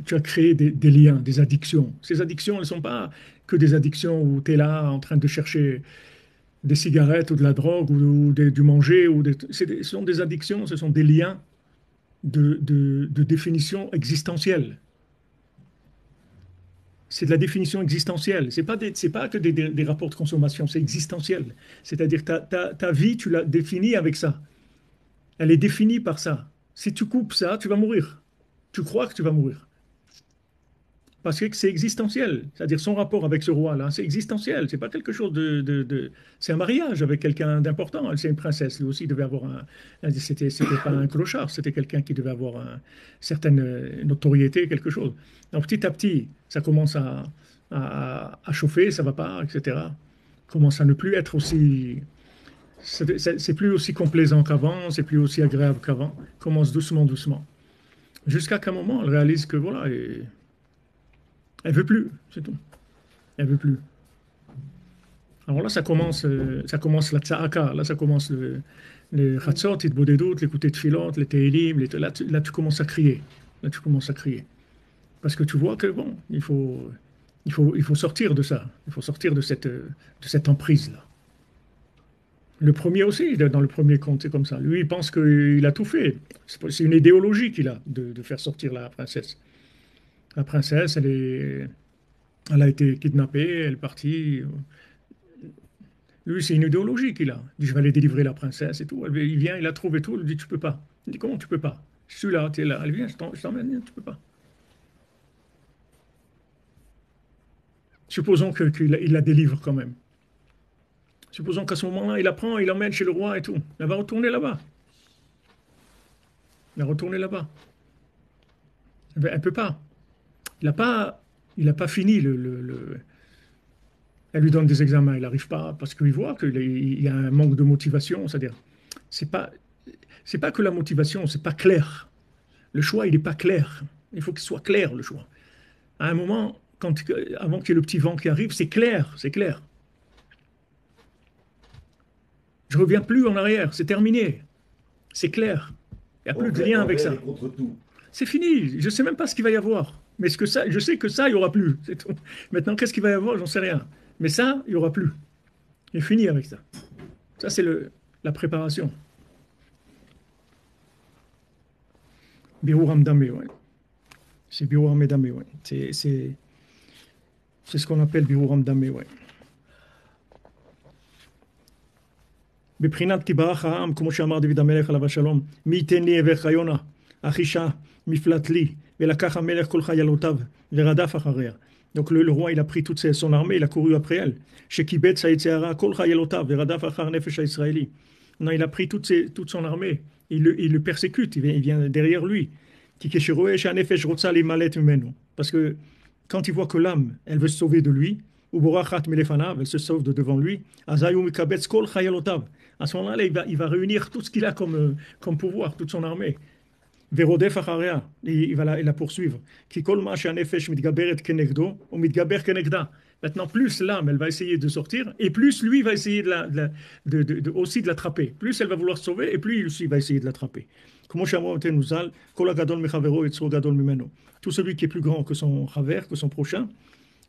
tu as créé des liens, des addictions. Ces addictions, elles ne sont pas que des addictions où tu es là en train de chercher des cigarettes ou de la drogue du manger. Ce sont des addictions, ce sont des liens de définition existentielle. C'est de la définition existentielle. C'est pas que des rapports de consommation, c'est existentiel. C'est-à-dire que ta vie, tu l'as définie avec ça. Elle est définie par ça. Si tu coupes ça, tu vas mourir. Tu crois que tu vas mourir. Parce que c'est existentiel. C'est-à-dire son rapport avec ce roi-là, c'est existentiel. C'est pas quelque chose C'est un mariage avec quelqu'un d'important. Elle, c'est une princesse. Lui aussi devait avoir C'était pas un clochard, c'était quelqu'un qui devait avoir une certaine notoriété, quelque chose. Donc petit à petit, ça commence à chauffer, ça va pas, etc. Commence à ne plus être aussi. C'est plus aussi complaisant qu'avant, c'est plus aussi agréable qu'avant. Commence doucement, doucement. Jusqu'à qu'un moment, elle réalise que voilà. Elle veut plus, c'est tout. Elle veut plus. Alors là, ça commence la tza'aka, là, ça commence les chatzot, les bodedot, les écouter de filote, les télim, là, tu commences à crier. Là, tu commences à crier. Parce que tu vois que, bon, il faut sortir de ça. Il faut sortir de cette emprise-là. Le premier aussi, dans le premier conte, c'est comme ça. Lui, il pense qu'il a tout fait. C'est une idéologie qu'il a de faire sortir la princesse. La princesse, elle a été kidnappée, elle est partie. Lui, c'est une idéologie qu'il a. Il dit, je vais aller délivrer la princesse et tout. Il vient, il la trouve et tout. Il dit, tu peux pas. Il dit, comment tu peux pas? Je suis là, tu es là. Elle vient, je t'emmène, tu peux pas. Supposons qu'il la délivre quand même. Supposons qu'à ce moment-là, il la prend, il l'emmène chez le roi et tout. Elle va retourner là-bas. Elle va retourner là-bas. Elle peut pas. Il a pas fini Elle lui donne des examens, il n'arrive pas parce qu'il voit qu'il y a un manque de motivation. C'est-à-dire, c'est pas, c'est pas que la motivation, c'est pas clair. Le choix, il n'est pas clair. Il faut qu'il soit clair, le choix. À un moment, avant qu'il y ait le petit vent qui arrive, c'est clair, c'est clair. Je reviens plus en arrière, c'est terminé, c'est clair. Il n'y a plus de lien avec Envers ça. et contre tout. C'est fini, je ne sais même pas ce qu'il va y avoir. Mais je sais que ça, il n'y aura plus. C'est tout. Maintenant, qu'est-ce qu'il va y avoir? J'en sais rien. Mais ça, il n'y aura plus. Il est fini avec ça. Ça, c'est la préparation. Birur Hamdame, ouais. C'est Birur Hamdame, ouais. C'est ce qu'on appelle Birur Hamdame, ouais. בבחינת כי ברח העם, כמו שאמר דוד המלך עליו השלום, מי ייתן לי אבך יונה, אחישה, מפלט לי, ולקח המלך כל חיילותיו, ורדף אחריה. Donc le roi, il a pris toute son armée, il a couru après elle. שקיבץ היצרה כל חיילותיו, ורדף אחר נפש הישראלי. Non, il a pris toute son armée, il le persécute, il vient derrière lui. כי כשרואה שהנפש רוצה להימלט ממנו. Parce que quand il voit que l'âme, elle veut se sauver de lui, ou borachat milefanav, elle se sauve de devant lui, azayou mikabetz kol chayalotav. À ce moment-là, il va réunir tout ce qu'il a comme pouvoir, toute son armée. Verodef acharea, il va la poursuivre. Ki kol ma shanefesh mitgaberet kenegdo, ou mitgaber kenegda. Maintenant, plus l'âme, elle va essayer de sortir, et plus lui va essayer aussi de l'attraper. Plus elle va vouloir se sauver, et plus lui aussi va essayer de l'attraper. Tout celui qui est plus grand que son chaver, que son prochain,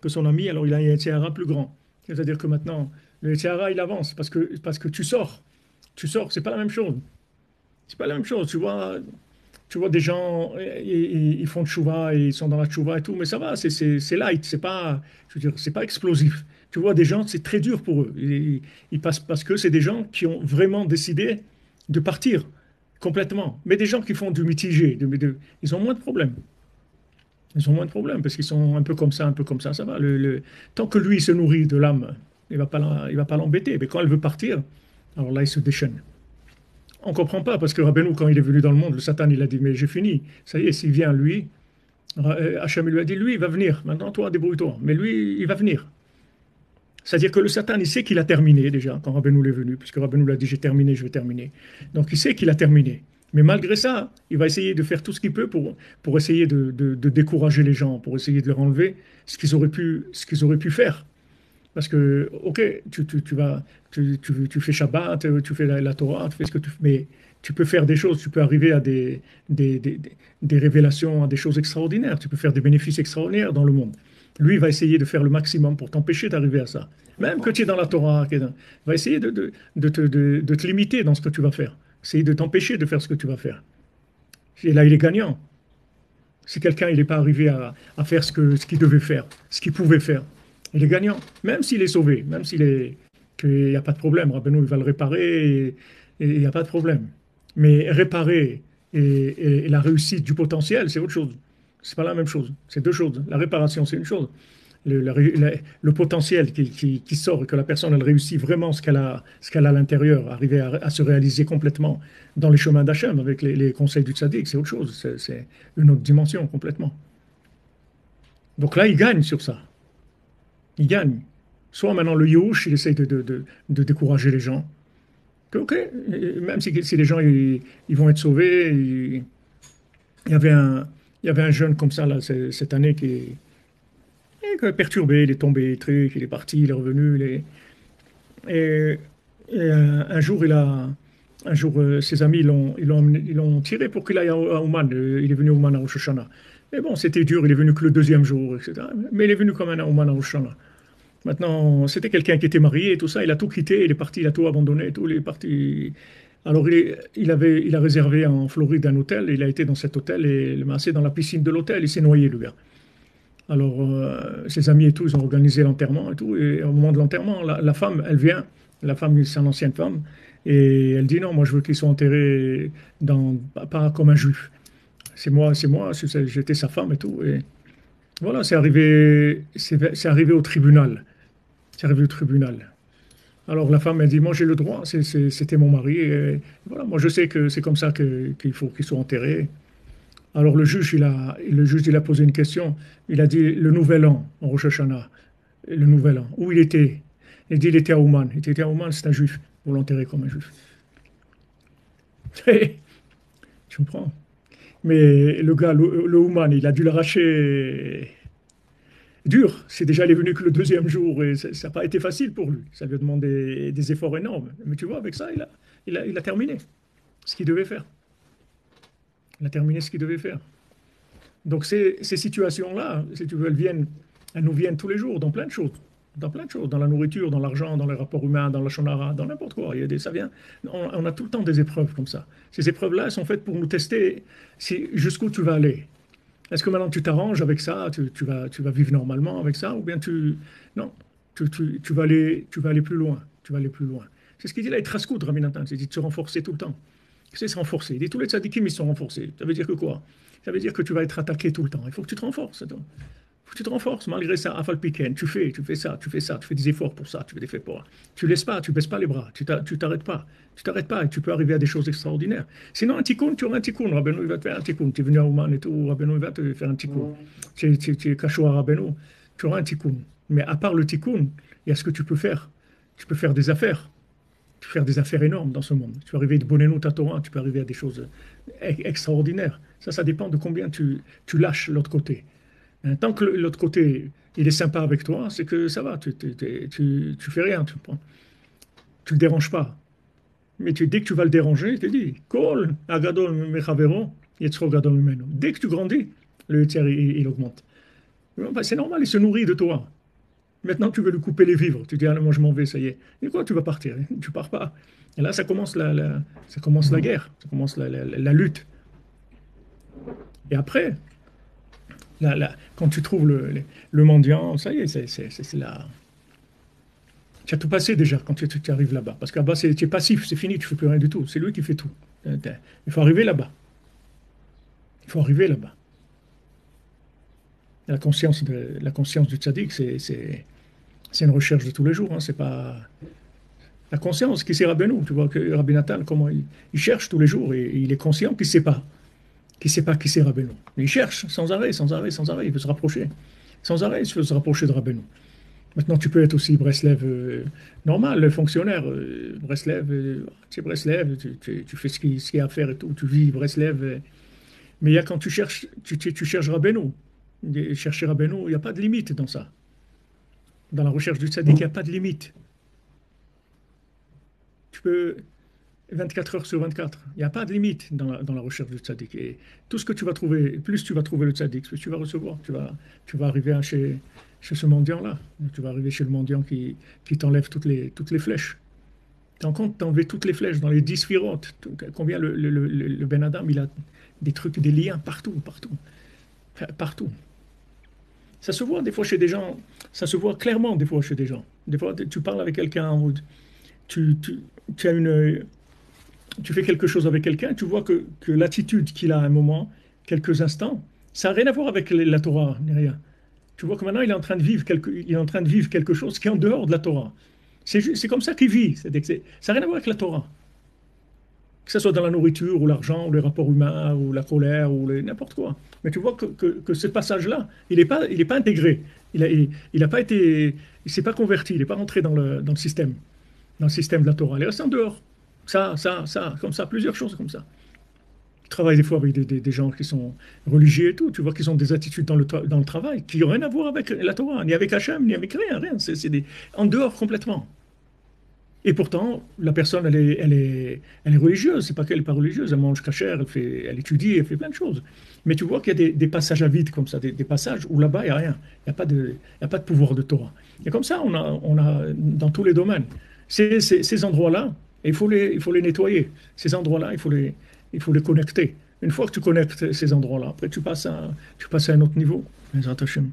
que son ami, alors il a un Yetzirah plus grand. C'est-à-dire que maintenant, le Yetzirah, il avance parce que tu sors. Tu sors, c'est pas la même chose. C'est pas la même chose. Tu vois des gens, ils font tchouva, et ils sont dans la tchouva et tout, mais ça va, c'est light, c'est pas, je veux dire, c'est pas explosif. Tu vois des gens, c'est très dur pour eux. Ils passent parce que c'est des gens qui ont vraiment décidé de partir complètement. Mais des gens qui font du mitigé, ils ont moins de problèmes. Ils ont moins de problèmes parce qu'ils sont un peu comme ça va. Tant que lui se nourrit de l'âme, il va pas l'embêter. Mais quand elle veut partir, alors là, il se déchaîne. On ne comprend pas parce que Rabbeinu, quand il est venu dans le monde, le Satan, il a dit, mais j'ai fini. Ça y est, s'il vient, lui, Hachem lui a dit, lui, il va venir. Maintenant, toi, débrouille-toi. Mais lui, il va venir. C'est-à-dire que le Satan, il sait qu'il a terminé déjà quand Rabbeinu est venu, puisque Rabbeinu l'a dit, j'ai terminé, je vais terminer. Donc, il sait qu'il a terminé. Mais malgré ça, il va essayer de faire tout ce qu'il peut pour essayer de décourager les gens, pour essayer de leur enlever ce qu'ils auraient pu faire. Parce que, ok, tu fais Shabbat, tu fais la Torah, tu fais ce que tu fais, Tu peux faire des choses, tu peux arriver à des révélations, à des choses extraordinaires. Tu peux faire des bénéfices extraordinaires dans le monde. Lui, il va essayer de faire le maximum pour t'empêcher d'arriver à ça. Même que tu es dans la Torah, il va essayer de te limiter dans ce que tu vas faire. Essayer de t'empêcher de faire ce que tu vas faire. Et là, il est gagnant. Si quelqu'un il n'est pas arrivé à faire ce qu'il devait faire, ce qu'il pouvait faire, il est gagnant. Même s'il est sauvé, même qu'il n'y a pas de problème. Rabbeinu, il va le réparer et il n'y a pas de problème. Mais réparer et la réussite du potentiel, c'est autre chose. C'est pas la même chose. C'est deux choses. La réparation, c'est une chose. Le potentiel qui sort et que la personne elle réussit vraiment ce qu'elle a à l'intérieur, arriver à se réaliser complètement dans les chemins d'Hachem avec les conseils du tzaddik, c'est autre chose. C'est une autre dimension complètement. Donc là, il gagne sur ça. Il gagne. Soit maintenant le Youch, il essaye de décourager les gens. Que, ok, même si les gens ils vont être sauvés, il y avait il y avait un jeune comme ça là, cette année qui est perturbé, il est tombé, truc, il est parti, il est revenu. Et, un jour, ses amis ils l'ont tiré pour qu'il aille à Ouman. Il est venu à Ouman à Rosh Hashanah. Mais bon, c'était dur, il est venu que le deuxième jour, etc. Mais il est venu quand même à Ouman à Rosh Hashanah. Maintenant, c'était quelqu'un qui était marié et tout ça, il a tout quitté, il est parti, il a tout abandonné, tout, il est parti. Alors, il a réservé en Floride un hôtel, il a été dans cet hôtel et il m'a assis dans la piscine de l'hôtel, il s'est noyé, le gars. Alors, ses amis et tout, ils ont organisé l'enterrement et tout. Et au moment de l'enterrement, la femme, elle vient. La femme, c'est une ancienne femme. Et elle dit non, moi, je veux qu'ils soient enterrés pas comme un juif. J'étais sa femme et tout. Et voilà, c'est arrivé au tribunal. C'est arrivé au tribunal. Alors, la femme, elle dit, moi, j'ai le droit. C'était mon mari. Et voilà, moi, je sais que c'est comme ça qu'il faut qu'ils soient enterrés. Alors le juge, il a posé une question. Il a dit le nouvel an, en Rosh Hashanah, le nouvel an, où il était. Il dit il était à Ouman. Il était à Ouman, c'est un juif. Vous l'enterrez comme un juif. Tu comprends? Mais le gars, le Ouman, il a dû l'arracher dur. C'est déjà, il est venu que le deuxième jour et ça n'a pas été facile pour lui. Ça lui a demandé des efforts énormes. Mais tu vois, avec ça, il a terminé ce qu'il devait faire. Il a terminé ce qu'il devait faire. Donc ces situations-là, si tu veux, elles nous viennent tous les jours dans plein de choses. Dans plein de choses, dans la nourriture, dans l'argent, dans les rapports humains, dans la shonara, dans n'importe quoi. Ça vient, on a tout le temps des épreuves comme ça. Ces épreuves-là, elles sont faites pour nous tester jusqu'où tu vas aller. Est-ce que maintenant tu t'arranges avec ça, tu vas vivre normalement avec ça, ou bien non, tu vas aller plus loin. Tu vas aller plus loin. C'est ce qu'il dit là, Traskout, Rabbi Nathan, il dit de se renforcer tout le temps. C'est se renforcer. Il dit tous les tzadikim, ils sont renforcés. Ça veut dire que quoi? Ça veut dire que tu vas être attaqué tout le temps. Il faut que tu te renforces. Il faut que tu te renforces. Malgré ça, Afal Piken, tu fais ça, tu fais des efforts pour ça, tu fais des efforts pour ça. Tu laisses pas, tu baisses pas les bras, tu t'arrêtes pas. Tu t'arrêtes pas et tu peux arriver à des choses extraordinaires. Sinon, un tikkun, tu auras un tikkun. Rabbeinu, il va te faire un tikkun. Tu es venu à Ouman et tout, Rabbeinu, il va te faire un tikkun. Tu es cachot à Rabbeinu, tu auras un tikkun. Mais à part le tikkun, il y a ce que tu peux faire. Tu peux faire des affaires. Tu peux faire des affaires énormes dans ce monde. Tu peux arriver de bonnenou ta Torah, tu peux arriver à des choses extraordinaires. Ça dépend de combien tu lâches l'autre côté. Tant que l'autre côté, il est sympa avec toi, c'est que ça va, tu fais rien, tu le déranges pas. Mais dès que tu vas le déranger, il te dit, Kol, agadol mechavero, yetzro gadol mimeno. Dès que tu grandis, le tiers, il augmente. C'est normal, il se nourrit de toi. Maintenant, tu veux lui couper les vivres. Tu dis, ah, moi, je m'en vais, ça y est. Et quoi, tu vas partir? Tu pars pas. Et là, ça commence ça commence la guerre, ça commence la lutte. Et après, quand tu trouves le mendiant, ça y est, c'est là. Tu as tout passé déjà quand tu arrives là-bas. Parce que là-bas, tu es passif, c'est fini, tu ne fais plus rien du tout. C'est lui qui fait tout. Il faut arriver là-bas. Il faut arriver là-bas. La conscience du tzaddik, c'est une recherche de tous les jours. Hein. C'est pas la conscience qui c'est Rabbeinu. Tu vois que Rabbi Nathan, comment il cherche tous les jours et il est conscient qu'il ne sait pas. Qu'il ne sait pas qui c'est Rabbeinu. Mais il cherche sans arrêt, sans arrêt, sans arrêt. Il veut se rapprocher. Sans arrêt, il veut se rapprocher de Rabbeinu. Maintenant, tu peux être aussi Breslev normal, fonctionnaire. Breslev, tu es Breslev, tu fais ce qu'il y a à faire et tout. Tu vis Breslev. Mais il y a quand tu cherches Rabbeinu. Chercher Rabbeinu, il n'y a pas de limite dans ça. Dans la recherche du tzaddik, il n'y a pas de limite. Tu peux 24 heures sur 24. Il n'y a pas de limite dans la recherche du tzaddik. Et tout ce que tu vas trouver, plus tu vas trouver le tzaddik, plus tu vas recevoir. Tu vas arriver chez ce mendiant-là. Tu vas arriver chez le mendiant qui t'enlève toutes les flèches. Tu en compte d'enlever toutes les flèches dans les 10 sphirotes. Combien le Ben Adam, il a des trucs, des liens partout, partout, partout. Ça se voit des fois chez des gens, ça se voit clairement des fois chez des gens. Des fois, tu parles avec quelqu'un, ou tu, tu, tu as tu fais quelque chose avec quelqu'un, tu vois que l'attitude qu'il a à un moment, quelques instants, ça n'a rien à voir avec la Torah, ni rien. Tu vois que maintenant il est en train de vivre il est en train de vivre quelque chose qui est en dehors de la Torah. C'est comme ça qu'il vit. Ça n'a rien à voir avec la Torah. Que ce soit dans la nourriture, ou l'argent, ou les rapports humains, ou la colère, ou n'importe quoi. Mais tu vois que ce passage-là, il est pas intégré. Il a pas été, il s'est pas converti, il n'est pas rentré dans le système de la Torah. Il est resté en dehors. Ça, comme ça, plusieurs choses comme ça. Je travaille des fois avec des gens qui sont religieux et tout. Tu vois qu'ils ont des attitudes dans le travail qui n'ont rien à voir avec la Torah, ni avec Hachem, ni avec rien, rien. En dehors complètement. Et pourtant, la personne, elle est religieuse. C'est pas qu'elle n'est pas religieuse. Elle mange cachère, elle étudie, elle fait plein de choses. Mais tu vois qu'il y a des passages à vide comme ça, des passages où là-bas, il n'y a rien. Il y a pas de pouvoir de Torah. Et comme ça, on a dans tous les domaines. Ces endroits-là, il faut les nettoyer. Ces endroits-là, il faut les connecter. Une fois que tu connectes ces endroits-là, après tu passes à un autre niveau. Les attachements.